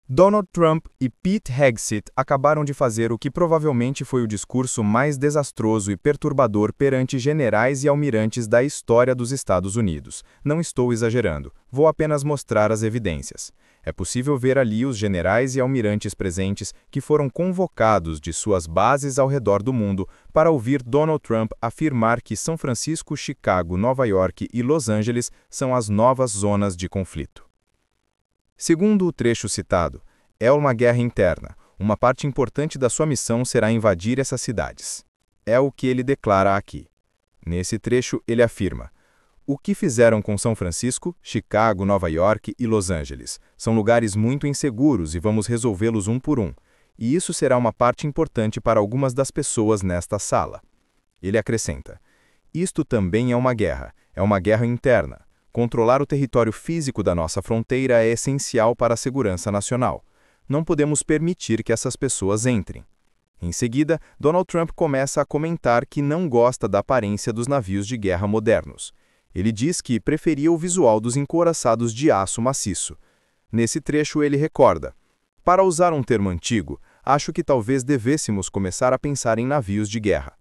Donald Trump e Pete Hegseth acabaram de fazer o que provavelmente foi o discurso mais desastroso e perturbador perante generais e almirantes da história dos Estados Unidos. Não estou exagerando, vou apenas mostrar as evidências. É possível ver ali os generais e almirantes presentes que foram convocados de suas bases ao redor do mundo para ouvir Donald Trump afirmar que São Francisco, Chicago, Nova York e Los Angeles são as novas zonas de conflito. Segundo o trecho citado, é uma guerra interna. Uma parte importante da sua missão será invadir essas cidades. É o que ele declara aqui. Nesse trecho, ele afirma: o que fizeram com São Francisco, Chicago, Nova York e Los Angeles? São lugares muito inseguros e vamos resolvê-los um por um. E isso será uma parte importante para algumas das pessoas nesta sala. Ele acrescenta: isto também é uma guerra interna. Controlar o território físico da nossa fronteira é essencial para a segurança nacional. Não podemos permitir que essas pessoas entrem. Em seguida, Donald Trump começa a comentar que não gosta da aparência dos navios de guerra modernos. Ele diz que preferia o visual dos encouraçados de aço maciço. Nesse trecho, ele recorda: para usar um termo antigo, acho que talvez devêssemos começar a pensar em navios de guerra.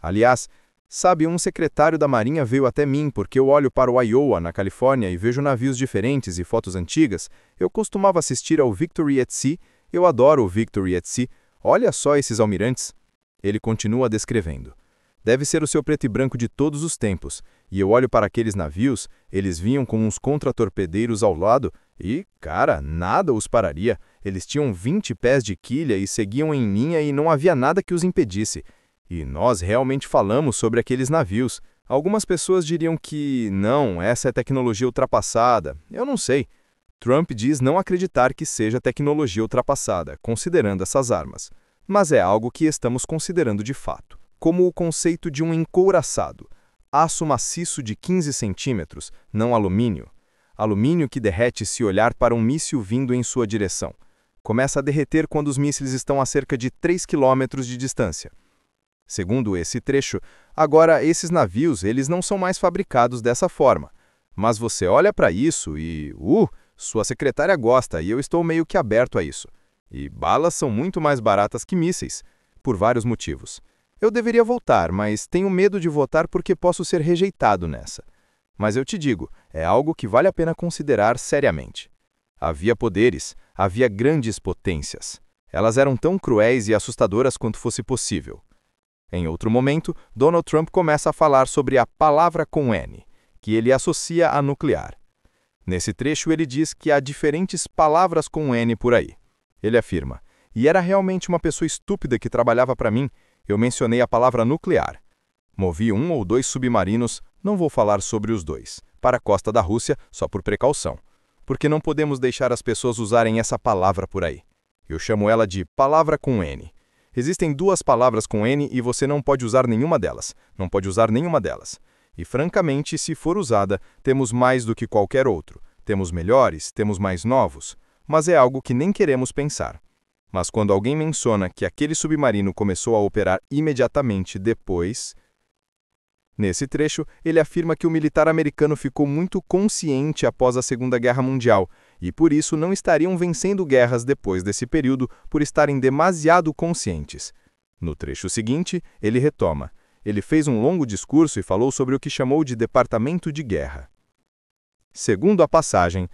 Aliás, sabe, um secretário da Marinha veio até mim porque eu olho para o Iowa, na Califórnia, e vejo navios diferentes e fotos antigas. Eu costumava assistir ao Victory at Sea. Eu adoro o Victory at Sea. Olha só esses almirantes. Ele continua descrevendo. Deve ser o seu preto e branco de todos os tempos. E eu olho para aqueles navios, eles vinham com uns contratorpedeiros ao lado e, cara, nada os pararia. Eles tinham 20 pés de quilha e seguiam em linha e não havia nada que os impedisse. E nós realmente falamos sobre aqueles navios. Algumas pessoas diriam que, não, essa é tecnologia ultrapassada. Eu não sei. Trump diz não acreditar que seja tecnologia ultrapassada, considerando essas armas. Mas é algo que estamos considerando de fato. Como o conceito de um encouraçado. Aço maciço de 15 centímetros, não alumínio. Alumínio que derrete se olhar para um míssil vindo em sua direção. Começa a derreter quando os mísseis estão a cerca de 3 quilômetros de distância. Segundo esse trecho, agora esses navios eles não são mais fabricados dessa forma. Mas você olha para isso e, sua secretária gosta e eu estou meio que aberto a isso. E balas são muito mais baratas que mísseis, por vários motivos. Eu deveria votar, mas tenho medo de votar porque posso ser rejeitado nessa. Mas eu te digo, é algo que vale a pena considerar seriamente. Havia poderes, havia grandes potências. Elas eram tão cruéis e assustadoras quanto fosse possível. Em outro momento, Donald Trump começa a falar sobre a palavra com N, que ele associa a nuclear. Nesse trecho, ele diz que há diferentes palavras com N por aí. Ele afirma: e era realmente uma pessoa estúpida que trabalhava para mim, eu mencionei a palavra nuclear. Movi 1 ou 2 submarinos, não vou falar sobre os 2, para a costa da Rússia, só por precaução. Porque não podemos deixar as pessoas usarem essa palavra por aí. Eu chamo ela de palavra com N. Existem 2 palavras com N e você não pode usar nenhuma delas. Não pode usar nenhuma delas. E, francamente, se for usada, temos mais do que qualquer outro. Temos melhores, temos mais novos. Mas é algo que nem queremos pensar. Mas quando alguém menciona que aquele submarino começou a operar imediatamente depois... Nesse trecho, ele afirma que o militar americano ficou muito consciente após a Segunda Guerra Mundial e, por isso, não estariam vencendo guerras depois desse período por estarem demasiado conscientes. No trecho seguinte, ele retoma. Ele fez um longo discurso e falou sobre o que chamou de Departamento de Guerra. Segundo a passagem,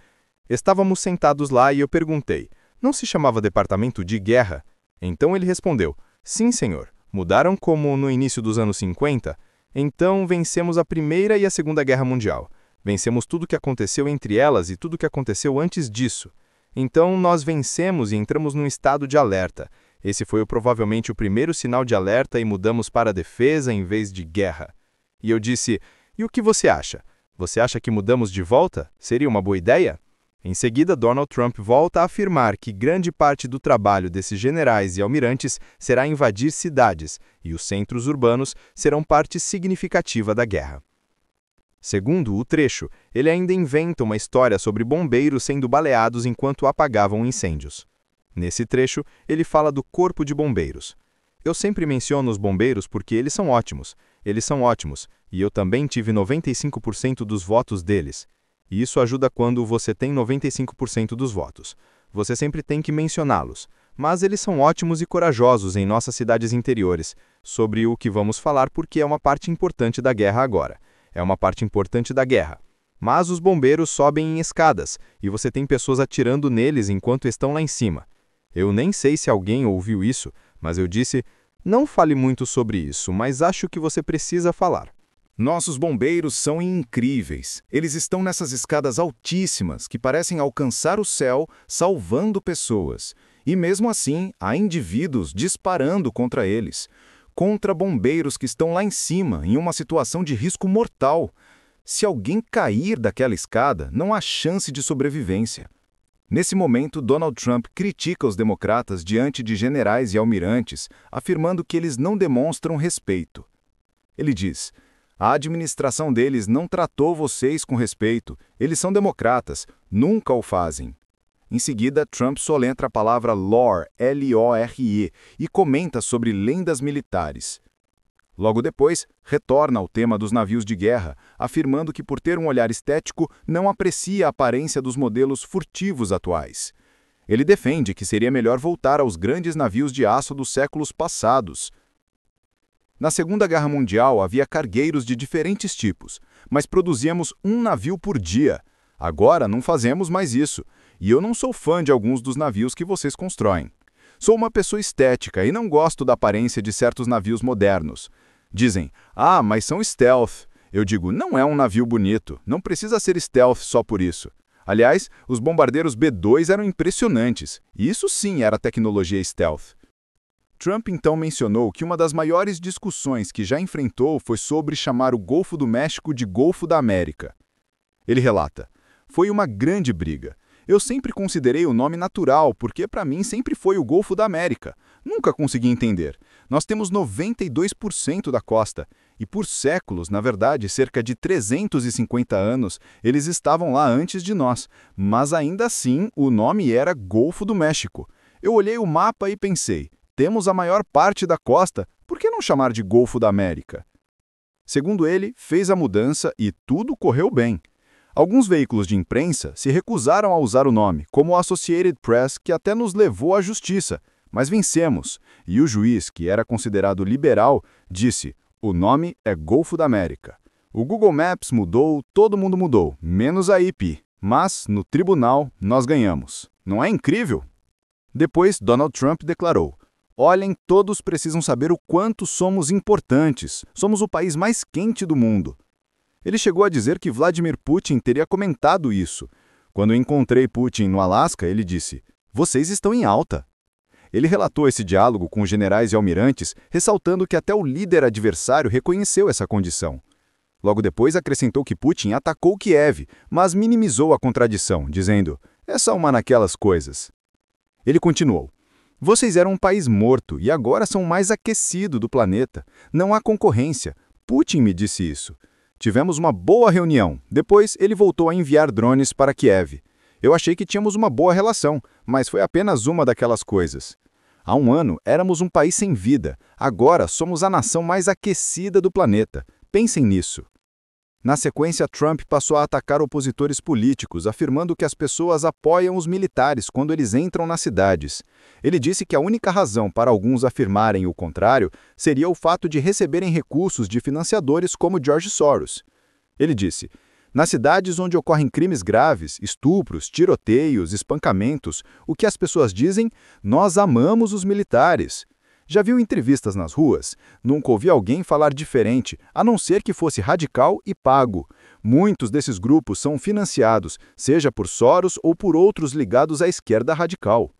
estávamos sentados lá e eu perguntei, não se chamava Departamento de Guerra? Então ele respondeu, sim, senhor, mudaram como no início dos anos 50? Então, vencemos a Primeira e a Segunda Guerra Mundial. Vencemos tudo o que aconteceu entre elas e tudo o que aconteceu antes disso. Então, nós vencemos e entramos num estado de alerta. Esse foi provavelmente o primeiro sinal de alerta e mudamos para a defesa em vez de guerra. E eu disse, e o que você acha? Você acha que mudamos de volta? Seria uma boa ideia? Em seguida, Donald Trump volta a afirmar que grande parte do trabalho desses generais e almirantes será invadir cidades, e os centros urbanos serão parte significativa da guerra. Segundo o trecho, ele ainda inventa uma história sobre bombeiros sendo baleados enquanto apagavam incêndios. Nesse trecho, ele fala do Corpo de Bombeiros. Eu sempre menciono os bombeiros porque eles são ótimos, e eu também tive 95% dos votos deles. E isso ajuda quando você tem 95% dos votos. Você sempre tem que mencioná-los. Mas eles são ótimos e corajosos em nossas cidades interiores, sobre o que vamos falar porque é uma parte importante da guerra agora. É uma parte importante da guerra. Mas os bombeiros sobem em escadas, e você tem pessoas atirando neles enquanto estão lá em cima. Eu nem sei se alguém ouviu isso, mas eu disse, não fale muito sobre isso, mas acho que você precisa falar. Nossos bombeiros são incríveis. Eles estão nessas escadas altíssimas que parecem alcançar o céu, salvando pessoas. E mesmo assim, há indivíduos disparando contra eles. Contra bombeiros que estão lá em cima, em uma situação de risco mortal. Se alguém cair daquela escada, não há chance de sobrevivência. Nesse momento, Donald Trump critica os democratas diante de generais e almirantes, afirmando que eles não demonstram respeito. Ele diz: a administração deles não tratou vocês com respeito. Eles são democratas, nunca o fazem. Em seguida, Trump soletra a palavra lore, L-O-R-E, e comenta sobre lendas militares. Logo depois, retorna ao tema dos navios de guerra, afirmando que por ter um olhar estético, não aprecia a aparência dos modelos furtivos atuais. Ele defende que seria melhor voltar aos grandes navios de aço dos séculos passados. Na Segunda Guerra Mundial havia cargueiros de diferentes tipos, mas produzíamos um navio por dia. Agora não fazemos mais isso, e eu não sou fã de alguns dos navios que vocês constroem. Sou uma pessoa estética e não gosto da aparência de certos navios modernos. Dizem, mas são stealth. Eu digo, não é um navio bonito, não precisa ser stealth só por isso. Aliás, os bombardeiros B-2 eram impressionantes, e isso sim era tecnologia stealth. Trump então mencionou que uma das maiores discussões que já enfrentou foi sobre chamar o Golfo do México de Golfo da América. Ele relata, foi uma grande briga. Eu sempre considerei o nome natural, porque para mim sempre foi o Golfo da América. Nunca consegui entender. Nós temos 92% da costa, e por séculos, na verdade, cerca de 350 anos, eles estavam lá antes de nós, mas ainda assim o nome era Golfo do México. Eu olhei o mapa e pensei, temos a maior parte da costa, por que não chamar de Golfo da América? Segundo ele, fez a mudança e tudo correu bem. Alguns veículos de imprensa se recusaram a usar o nome, como o Associated Press, que até nos levou à justiça, mas vencemos, e o juiz, que era considerado liberal, disse, o nome é Golfo da América. O Google Maps mudou, todo mundo mudou, menos a IP, mas, no tribunal, nós ganhamos. Não é incrível? Depois, Donald Trump declarou, olhem, todos precisam saber o quanto somos importantes, somos o país mais quente do mundo. Ele chegou a dizer que Vladimir Putin teria comentado isso. Quando encontrei Putin no Alasca, ele disse, vocês estão em alta. Ele relatou esse diálogo com os generais e almirantes, ressaltando que até o líder adversário reconheceu essa condição. Logo depois acrescentou que Putin atacou Kiev, mas minimizou a contradição, dizendo, é só uma naquelas coisas. Ele continuou, vocês eram um país morto e agora são o mais aquecido do planeta. Não há concorrência. Putin me disse isso. Tivemos uma boa reunião. Depois, ele voltou a enviar drones para Kiev. Eu achei que tínhamos uma boa relação, mas foi apenas uma daquelas coisas. Há um ano, éramos um país sem vida. Agora, somos a nação mais aquecida do planeta. Pensem nisso. Na sequência, Trump passou a atacar opositores políticos, afirmando que as pessoas apoiam os militares quando eles entram nas cidades. Ele disse que a única razão para alguns afirmarem o contrário seria o fato de receberem recursos de financiadores como George Soros. Ele disse, nas cidades onde ocorrem crimes graves, estupros, tiroteios, espancamentos, o que as pessoas dizem, nós amamos os militares. Já viu entrevistas nas ruas? Nunca ouvi alguém falar diferente, a não ser que fosse radical e pago. Muitos desses grupos são financiados, seja por Soros ou por outros ligados à esquerda radical.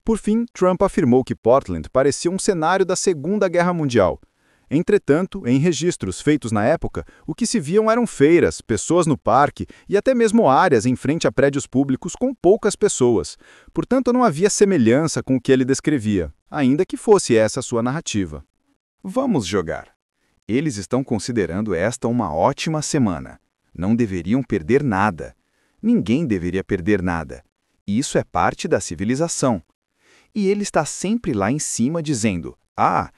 Por fim, Trump afirmou que Portland parecia um cenário da Segunda Guerra Mundial. Entretanto, em registros feitos na época, o que se viam eram feiras, pessoas no parque e até mesmo áreas em frente a prédios públicos com poucas pessoas. Portanto, não havia semelhança com o que ele descrevia, ainda que fosse essa a sua narrativa. Vamos jogar. Eles estão considerando esta uma ótima semana. Não deveriam perder nada. Ninguém deveria perder nada. Isso é parte da civilização. E ele está sempre lá em cima dizendo,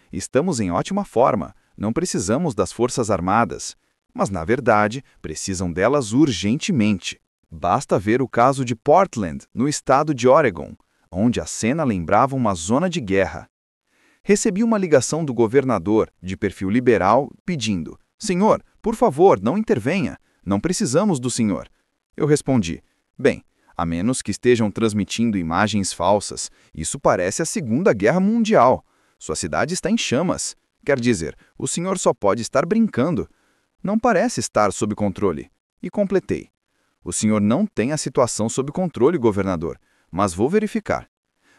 estamos em ótima forma, não precisamos das forças armadas. Mas, na verdade, precisam delas urgentemente. Basta ver o caso de Portland, no estado de Oregon, onde a cena lembrava uma zona de guerra. Recebi uma ligação do governador, de perfil liberal, pedindo: "Senhor, por favor, não intervenha. Não precisamos do senhor." Eu respondi: "Bem, a menos que estejam transmitindo imagens falsas, isso parece a Segunda Guerra Mundial. Sua cidade está em chamas. Quer dizer, o senhor só pode estar brincando. Não parece estar sob controle." E completei: "O senhor não tem a situação sob controle, governador, mas vou verificar."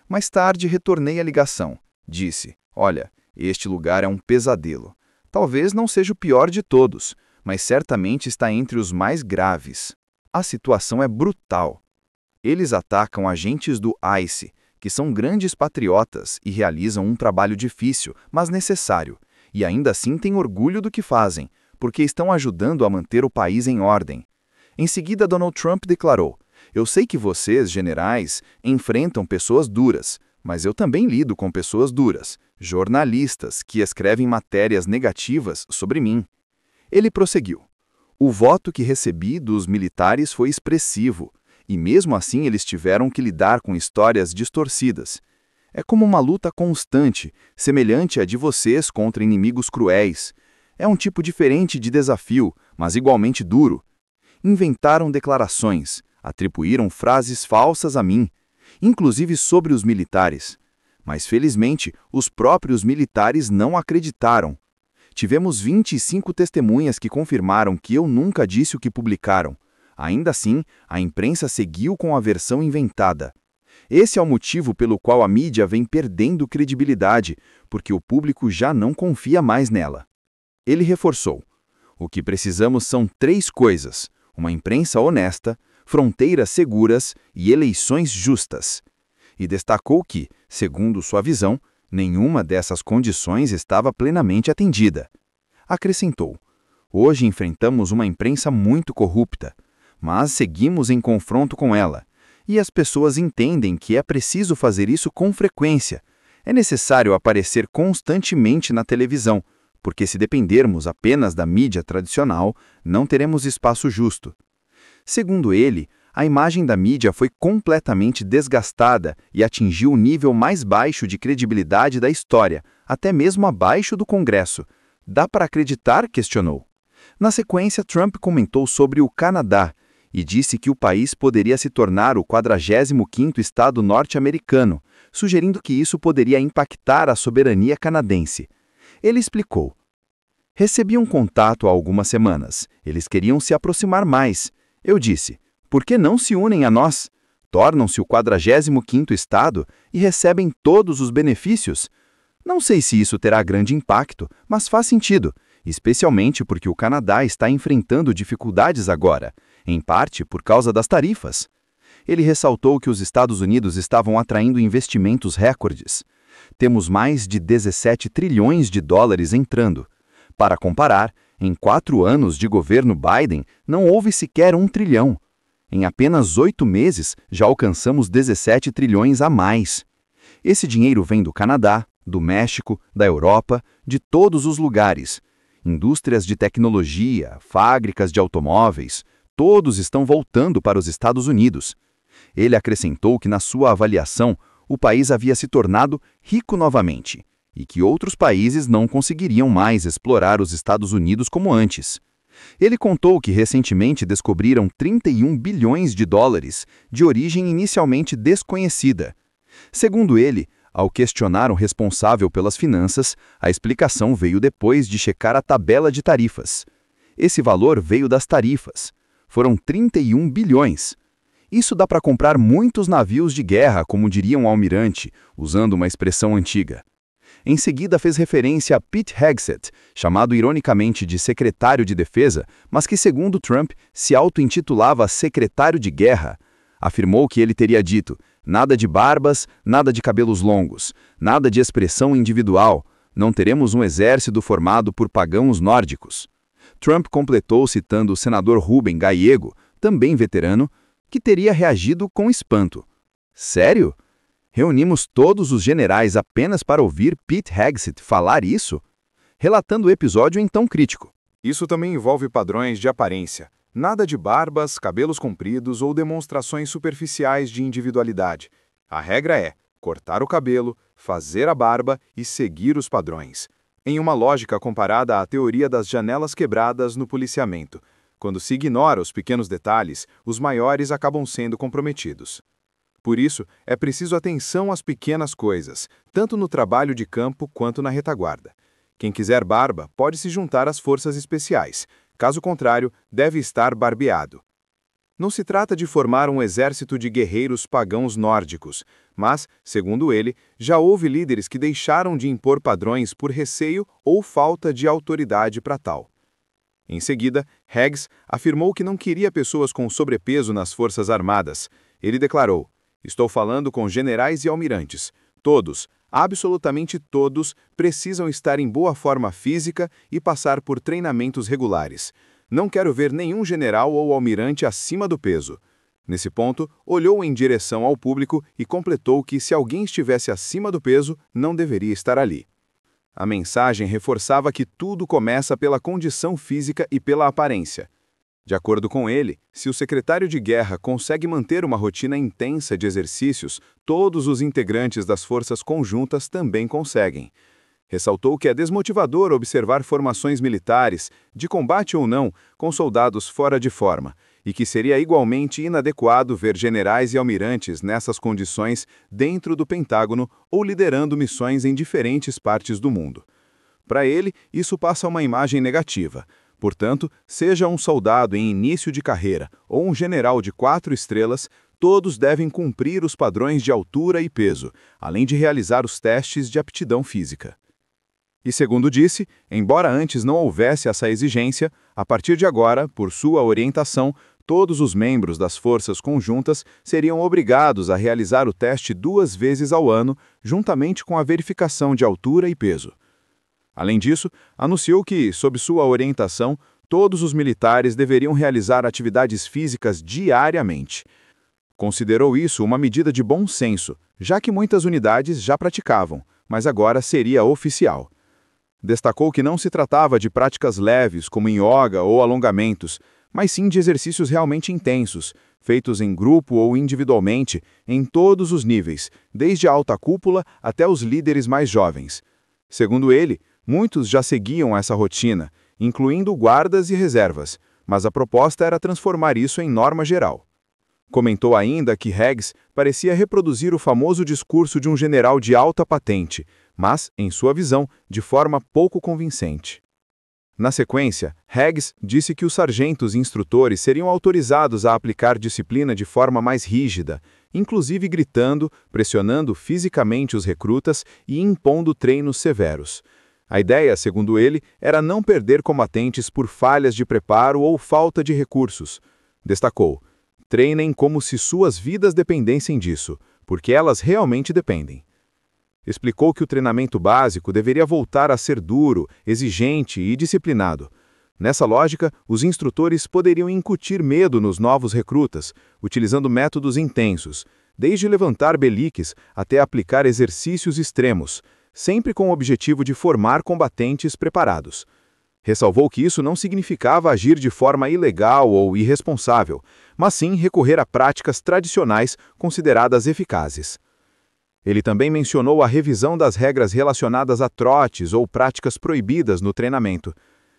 Mais tarde retornei a ligação. Disse: "Olha, este lugar é um pesadelo. Talvez não seja o pior de todos, mas certamente está entre os mais graves. A situação é brutal. Eles atacam agentes do ICE, que são grandes patriotas e realizam um trabalho difícil, mas necessário, e ainda assim têm orgulho do que fazem, porque estão ajudando a manter o país em ordem." Em seguida, Donald Trump declarou: "Eu sei que vocês, generais, enfrentam pessoas duras, mas eu também lido com pessoas duras, jornalistas que escrevem matérias negativas sobre mim." Ele prosseguiu: "O voto que recebi dos militares foi expressivo, e mesmo assim eles tiveram que lidar com histórias distorcidas. É como uma luta constante, semelhante à de vocês contra inimigos cruéis. É um tipo diferente de desafio, mas igualmente duro. Inventaram declarações, atribuíram frases falsas a mim, inclusive sobre os militares. Mas felizmente, os próprios militares não acreditaram. Tivemos 25 testemunhas que confirmaram que eu nunca disse o que publicaram. Ainda assim, a imprensa seguiu com a versão inventada. Esse é o motivo pelo qual a mídia vem perdendo credibilidade, porque o público já não confia mais nela." Ele reforçou: "O que precisamos são 3 coisas: uma imprensa honesta, fronteiras seguras e eleições justas." E destacou que, segundo sua visão, nenhuma dessas condições estava plenamente atendida. Acrescentou: "Hoje enfrentamos uma imprensa muito corrupta, mas seguimos em confronto com ela, e as pessoas entendem que é preciso fazer isso com frequência. É necessário aparecer constantemente na televisão, porque se dependermos apenas da mídia tradicional, não teremos espaço justo." Segundo ele, a imagem da mídia foi completamente desgastada e atingiu o nível mais baixo de credibilidade da história, até mesmo abaixo do Congresso. "Dá para acreditar?" questionou. Na sequência, Trump comentou sobre o Canadá e disse que o país poderia se tornar o 45º estado norte-americano, sugerindo que isso poderia impactar a soberania canadense. Ele explicou: "Recebi um contato há algumas semanas. Eles queriam se aproximar mais. Eu disse: por que não se unem a nós? Tornam-se o 45º estado e recebem todos os benefícios. Não sei se isso terá grande impacto, mas faz sentido, especialmente porque o Canadá está enfrentando dificuldades agora, em parte por causa das tarifas." Ele ressaltou que os Estados Unidos estavam atraindo investimentos recordes. "Temos mais de 17 trilhões de dólares entrando. Para comparar, em 4 anos de governo Biden, não houve sequer 1 trilhão. Em apenas 8 meses, já alcançamos 17 trilhões a mais. Esse dinheiro vem do Canadá, do México, da Europa, de todos os lugares. Indústrias de tecnologia, fábricas de automóveis, todos estão voltando para os Estados Unidos." Ele acrescentou que, na sua avaliação, o país havia se tornado rico novamente e que outros países não conseguiriam mais explorar os Estados Unidos como antes. Ele contou que recentemente descobriram 31 bilhões de dólares de origem inicialmente desconhecida. Segundo ele, ao questionar o responsável pelas finanças, a explicação veio depois de checar a tabela de tarifas. Esse valor veio das tarifas. Foram 31 bilhões. Isso dá para comprar muitos navios de guerra, como diria um almirante, usando uma expressão antiga. Em seguida fez referência a Pete Hegseth, chamado ironicamente de secretário de defesa, mas que, segundo Trump, se auto-intitulava secretário de guerra. Afirmou que ele teria dito: "Nada de barbas, nada de cabelos longos, nada de expressão individual. Não teremos um exército formado por pagãos nórdicos." Trump completou citando o senador Ruben Gallego, também veterano, que teria reagido com espanto. "Sério? Reunimos todos os generais apenas para ouvir Pete Hegseth falar isso?" Relatando o episódio em tom crítico. Isso também envolve padrões de aparência. Nada de barbas, cabelos compridos ou demonstrações superficiais de individualidade. A regra é cortar o cabelo, fazer a barba e seguir os padrões. Em uma lógica comparada à teoria das janelas quebradas no policiamento. Quando se ignora os pequenos detalhes, os maiores acabam sendo comprometidos. Por isso, é preciso atenção às pequenas coisas, tanto no trabalho de campo quanto na retaguarda. Quem quiser barba pode se juntar às forças especiais. Caso contrário, deve estar barbeado. Não se trata de formar um exército de guerreiros pagãos nórdicos, mas, segundo ele, já houve líderes que deixaram de impor padrões por receio ou falta de autoridade para tal. Em seguida, Heggs afirmou que não queria pessoas com sobrepeso nas forças armadas. Ele declarou: "Estou falando com generais e almirantes. Todos, absolutamente todos, precisam estar em boa forma física e passar por treinamentos regulares. Não quero ver nenhum general ou almirante acima do peso." Nesse ponto, olhou em direção ao público e completou que se alguém estivesse acima do peso, não deveria estar ali. A mensagem reforçava que tudo começa pela condição física e pela aparência. De acordo com ele, se o secretário de guerra consegue manter uma rotina intensa de exercícios, todos os integrantes das forças conjuntas também conseguem. Ressaltou que é desmotivador observar formações militares, de combate ou não, com soldados fora de forma, e que seria igualmente inadequado ver generais e almirantes nessas condições dentro do Pentágono ou liderando missões em diferentes partes do mundo. Para ele, isso passa uma imagem negativa. Portanto, seja um soldado em início de carreira ou um general de 4 estrelas, todos devem cumprir os padrões de altura e peso, além de realizar os testes de aptidão física. E segundo disse, embora antes não houvesse essa exigência, a partir de agora, por sua orientação, todos os membros das forças conjuntas seriam obrigados a realizar o teste 2 vezes ao ano, juntamente com a verificação de altura e peso. Além disso, anunciou que, sob sua orientação, todos os militares deveriam realizar atividades físicas diariamente. Considerou isso uma medida de bom senso, já que muitas unidades já praticavam, mas agora seria oficial. Destacou que não se tratava de práticas leves, como yoga ou alongamentos, mas sim de exercícios realmente intensos, feitos em grupo ou individualmente, em todos os níveis, desde a alta cúpula até os líderes mais jovens. Segundo ele, muitos já seguiam essa rotina, incluindo guardas e reservas, mas a proposta era transformar isso em norma geral. Comentou ainda que Heggs parecia reproduzir o famoso discurso de um general de alta patente, mas, em sua visão, de forma pouco convincente. Na sequência, Heggs disse que os sargentos e instrutores seriam autorizados a aplicar disciplina de forma mais rígida, inclusive gritando, pressionando fisicamente os recrutas e impondo treinos severos. A ideia, segundo ele, era não perder combatentes por falhas de preparo ou falta de recursos. Destacou: "Treinem como se suas vidas dependessem disso, porque elas realmente dependem." Explicou que o treinamento básico deveria voltar a ser duro, exigente e disciplinado. Nessa lógica, os instrutores poderiam incutir medo nos novos recrutas, utilizando métodos intensos, desde levantar beliques até aplicar exercícios extremos, sempre com o objetivo de formar combatentes preparados. Ressalvou que isso não significava agir de forma ilegal ou irresponsável, mas sim recorrer a práticas tradicionais consideradas eficazes. Ele também mencionou a revisão das regras relacionadas a trotes ou práticas proibidas no treinamento.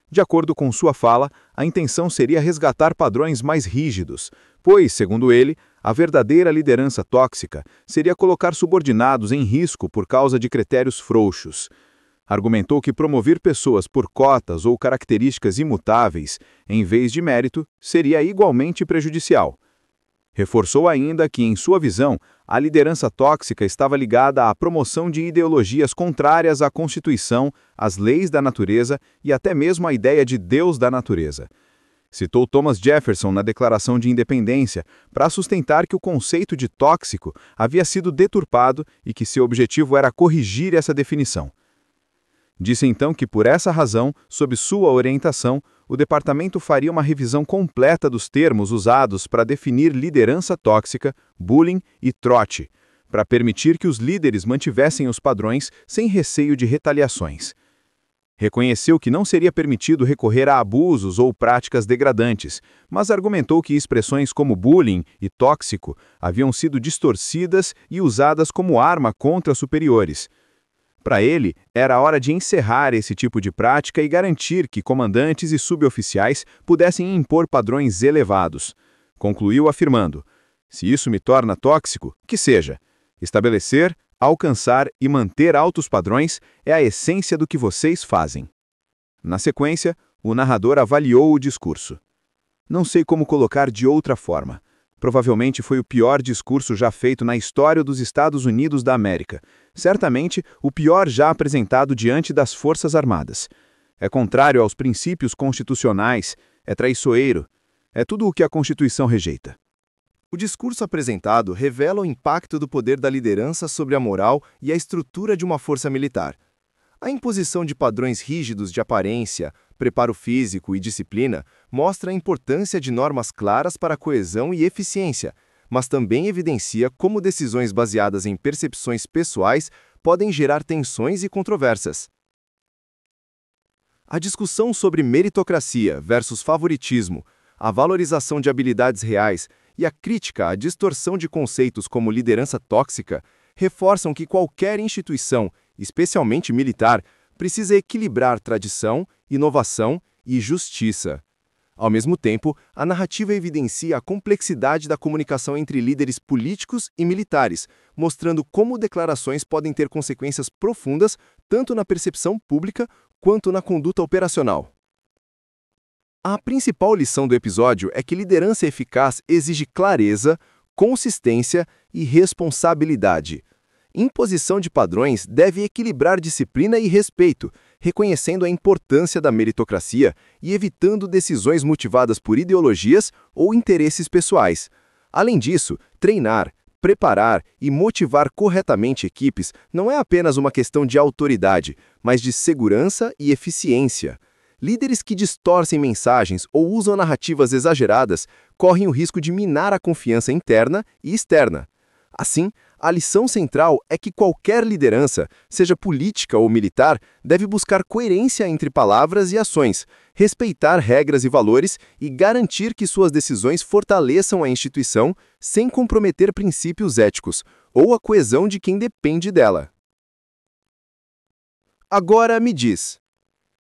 De acordo com sua fala, a intenção seria resgatar padrões mais rígidos, pois, segundo ele, a verdadeira liderança tóxica seria colocar subordinados em risco por causa de critérios frouxos. Argumentou que promover pessoas por cotas ou características imutáveis, em vez de mérito, seria igualmente prejudicial. Reforçou ainda que, em sua visão, a liderança tóxica estava ligada à promoção de ideologias contrárias à Constituição, às leis da natureza e até mesmo à ideia de Deus da natureza. Citou Thomas Jefferson na Declaração de Independência para sustentar que o conceito de tóxico havia sido deturpado e que seu objetivo era corrigir essa definição. Disse então que, por essa razão, sob sua orientação, o departamento faria uma revisão completa dos termos usados para definir liderança tóxica, bullying e trote, para permitir que os líderes mantivessem os padrões sem receio de retaliações. Reconheceu que não seria permitido recorrer a abusos ou práticas degradantes, mas argumentou que expressões como bullying e tóxico haviam sido distorcidas e usadas como arma contra superiores. Para ele, era hora de encerrar esse tipo de prática e garantir que comandantes e suboficiais pudessem impor padrões elevados. Concluiu afirmando: "Se isso me torna tóxico, que seja. Estabelecer, alcançar e manter altos padrões é a essência do que vocês fazem." Na sequência, o narrador avaliou o discurso. "Não sei como colocar de outra forma. Provavelmente foi o pior discurso já feito na história dos Estados Unidos da América. Certamente, o pior já apresentado diante das Forças Armadas. É contrário aos princípios constitucionais, é traiçoeiro, é tudo o que a Constituição rejeita." O discurso apresentado revela o impacto do poder da liderança sobre a moral e a estrutura de uma força militar. A imposição de padrões rígidos de aparência, preparo físico e disciplina mostra a importância de normas claras para a coesão e eficiência, mas também evidencia como decisões baseadas em percepções pessoais podem gerar tensões e controvérsias. A discussão sobre meritocracia versus favoritismo, a valorização de habilidades reais e a crítica à distorção de conceitos como liderança tóxica reforçam que qualquer instituição, especialmente militar, precisa equilibrar tradição, inovação e justiça. Ao mesmo tempo, a narrativa evidencia a complexidade da comunicação entre líderes políticos e militares, mostrando como declarações podem ter consequências profundas tanto na percepção pública quanto na conduta operacional. A principal lição do episódio é que liderança eficaz exige clareza, consistência e responsabilidade. Imposição de padrões deve equilibrar disciplina e respeito, reconhecendo a importância da meritocracia e evitando decisões motivadas por ideologias ou interesses pessoais. Além disso, treinar, preparar e motivar corretamente equipes não é apenas uma questão de autoridade, mas de segurança e eficiência. Líderes que distorcem mensagens ou usam narrativas exageradas correm o risco de minar a confiança interna e externa. Assim, a lição central é que qualquer liderança, seja política ou militar, deve buscar coerência entre palavras e ações, respeitar regras e valores e garantir que suas decisões fortaleçam a instituição sem comprometer princípios éticos ou a coesão de quem depende dela. Agora me diz,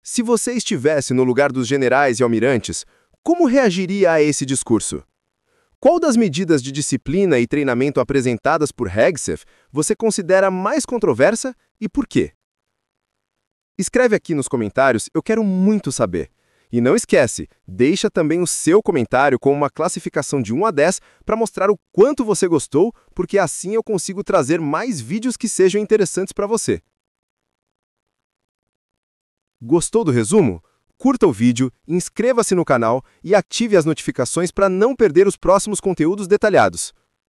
se você estivesse no lugar dos generais e almirantes, como reagiria a esse discurso? Qual das medidas de disciplina e treinamento apresentadas por Hegseth você considera mais controversa e por quê? Escreve aqui nos comentários, eu quero muito saber. E não esquece, deixa também o seu comentário com uma classificação de 1 a 10 para mostrar o quanto você gostou, porque assim eu consigo trazer mais vídeos que sejam interessantes para você. Gostou do resumo? Curta o vídeo, inscreva-se no canal e ative as notificações para não perder os próximos conteúdos detalhados.